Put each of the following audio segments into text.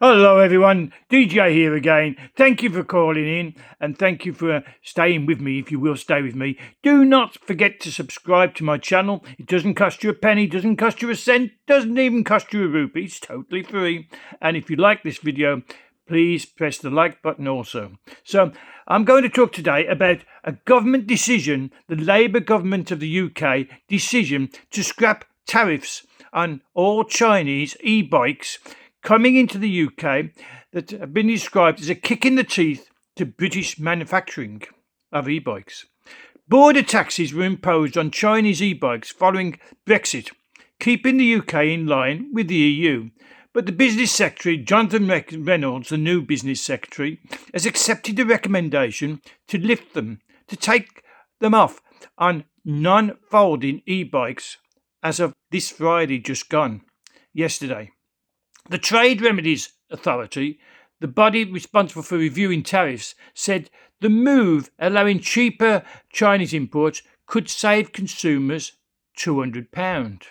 Hello everyone, DJ here again. Thank you for calling in and thank you for staying with me, if you will stay with me. Do not forget to subscribe to my channel. It doesn't cost you a penny, doesn't cost you a cent, doesn't even cost you a rupee. It's totally free. And if you like this video, please press the like button also. So I'm going to talk today about a government decision, the Labour government of the UK decision to scrap tariffs on all Chinese e-bikes coming into the UK that have been described as a kick in the teeth to British manufacturing of e-bikes. Border taxes were imposed on Chinese e-bikes following Brexit, keeping the UK in line with the EU. But the Business Secretary, Jonathan Reynolds, the new Business Secretary, has accepted the recommendation to lift them, to take them off on non-folding e-bikes as of this Friday just gone, yesterday. The Trade Remedies Authority, the body responsible for reviewing tariffs, said the move allowing cheaper Chinese imports could save consumers £200.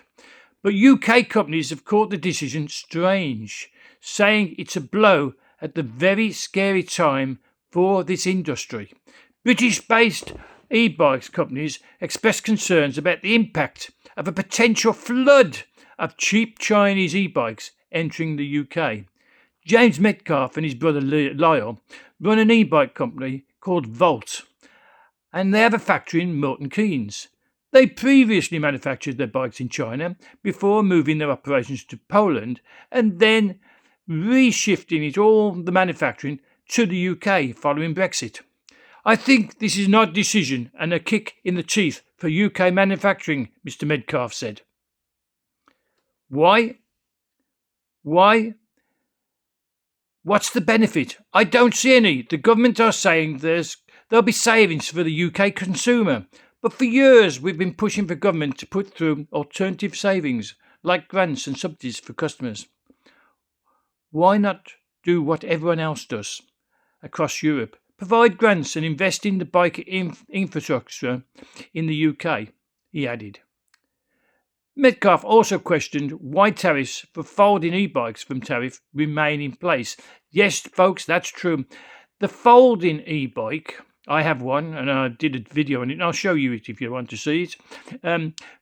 But UK companies have called the decision strange, saying it's a blow at the very scary time for this industry. British-based e-bikes companies expressed concerns about the impact of a potential flood of cheap Chinese e-bikes entering the UK. James Metcalfe and his brother Lyle run an e-bike company called Volt, and they have a factory in Milton Keynes. They previously manufactured their bikes in China before moving their operations to Poland and then reshifting it all the manufacturing to the UK following Brexit. I think this is not a decision and a kick in the teeth for UK manufacturing, Mr. Metcalfe said. Why? What's the benefit? I don't see any. The government are saying there'll be savings for the UK consumer. But for years we've been pushing for government to put through alternative savings like grants and subsidies for customers. Why not do what everyone else does across Europe? Provide grants and invest in the bike infrastructure in the UK, he added. Metcalfe also questioned why tariffs for folding e-bikes from tariff remain in place. Yes, folks, that's true. The folding e-bike, I have one and I did a video on it and I'll show you it if you want to see it,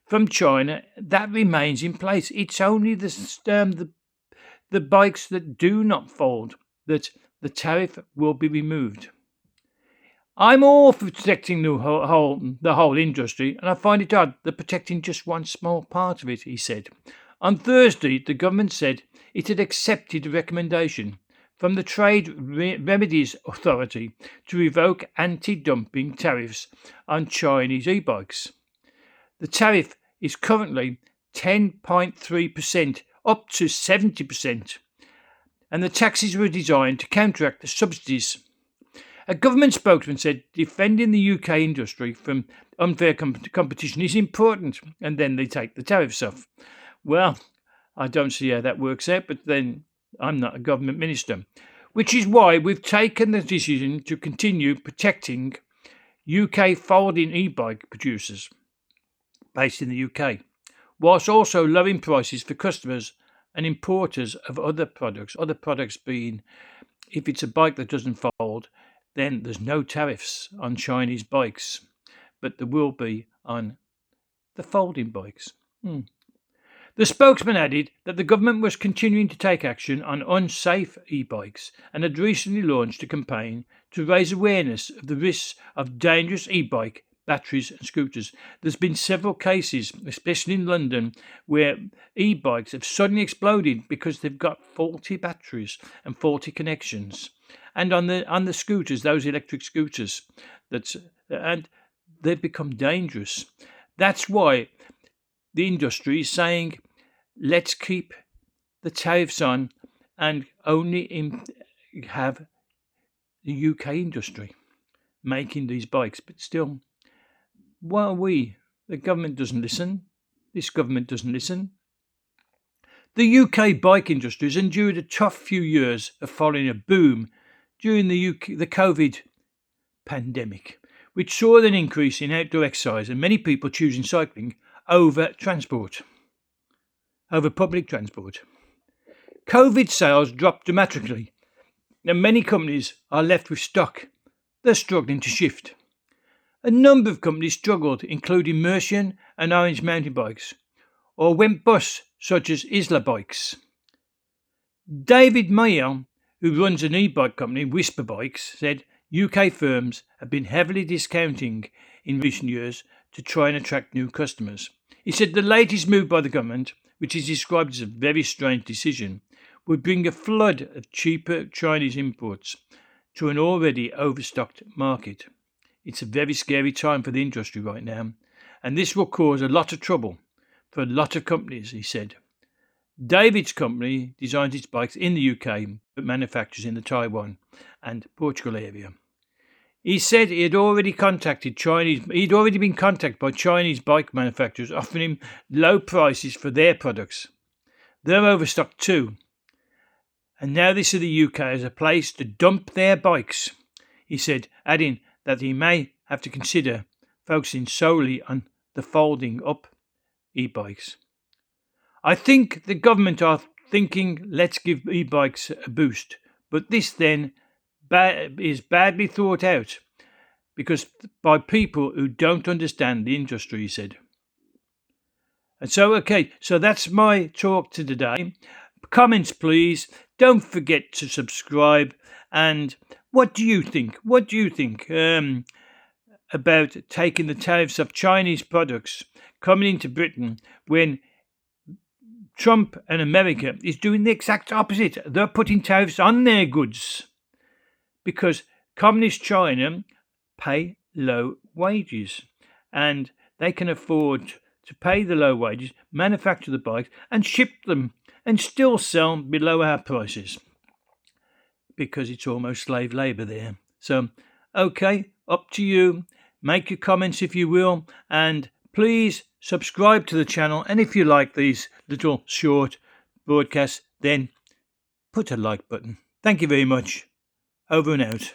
from China, that remains in place. It's only the bikes that do not fold that the tariff will be removed. I'm all for protecting the whole industry, and I find it odd that protecting just one small part of it, he said. On Thursday, the government said it had accepted a recommendation from the Trade Remedies Authority to revoke anti-dumping tariffs on Chinese e-bikes. The tariff is currently 10.3%, up to 70%, and the taxes were designed to counteract the subsidies. A government spokesman said defending the UK industry from unfair competition is important, and then they take the tariffs off. Well, I don't see how that works out, but then I'm not a government minister, which is why we've taken the decision to continue protecting UK folding e-bike producers based in the UK, whilst also lowering prices for customers and importers of other products being, if it's a bike that doesn't fold, then there's no tariffs on Chinese bikes, but there will be on the folding bikes. The spokesman added that the government was continuing to take action on unsafe e-bikes and had recently launched a campaign to raise awareness of the risks of dangerous e-bike batteries and scooters. There's been several cases, especially in London, where e-bikes have suddenly exploded because they've got faulty batteries and faulty connections. And on the scooters, those electric scooters, and they've become dangerous. That's why the industry is saying, let's keep the tariffs on and only have the UK industry making these bikes. But still, why are we? The government doesn't listen. This government doesn't listen. The UK bike industry has endured a tough few years of following a boom during the COVID pandemic, which saw an increase in outdoor exercise and many people choosing cycling over public transport. COVID sales dropped dramatically, and many companies are left with stock they're struggling to shift. A number of companies struggled, including Mercian and Orange Mountain Bikes, or went bust, such as Isla Bikes. David Mayer, who runs an e-bike company, Whisper Bikes, said UK firms have been heavily discounting in recent years to try and attract new customers. He said the latest move by the government, which is described as a very strange decision, would bring a flood of cheaper Chinese imports to an already overstocked market. It's a very scary time for the industry right now, and this will cause a lot of trouble for a lot of companies, he said. David's company designs its bikes in the UK but manufactures in the Taiwan and Portugal area. He said he had already been contacted by Chinese bike manufacturers offering him low prices for their products. They're overstocked too. And now they see the UK as a place to dump their bikes, he said, adding that he may have to consider focusing solely on the folding up e-bikes. I think the government are thinking, let's give e-bikes a boost, but this then is badly thought out because by people who don't understand the industry, he said. And so that's my talk to today. Comments, please. Don't forget to subscribe. And what do you think? What do you think about taking the tariffs of Chinese products coming into Britain when Trump and America is doing the exact opposite? They're putting tariffs on their goods because communist China pay low wages and they can afford to pay the low wages, manufacture the bikes and ship them and still sell below our prices because it's almost slave labour there. So, okay, up to you. Make your comments if you will, and please subscribe to the channel. And if you like these little short broadcasts, then put a like button. Thank you very much. Over and out.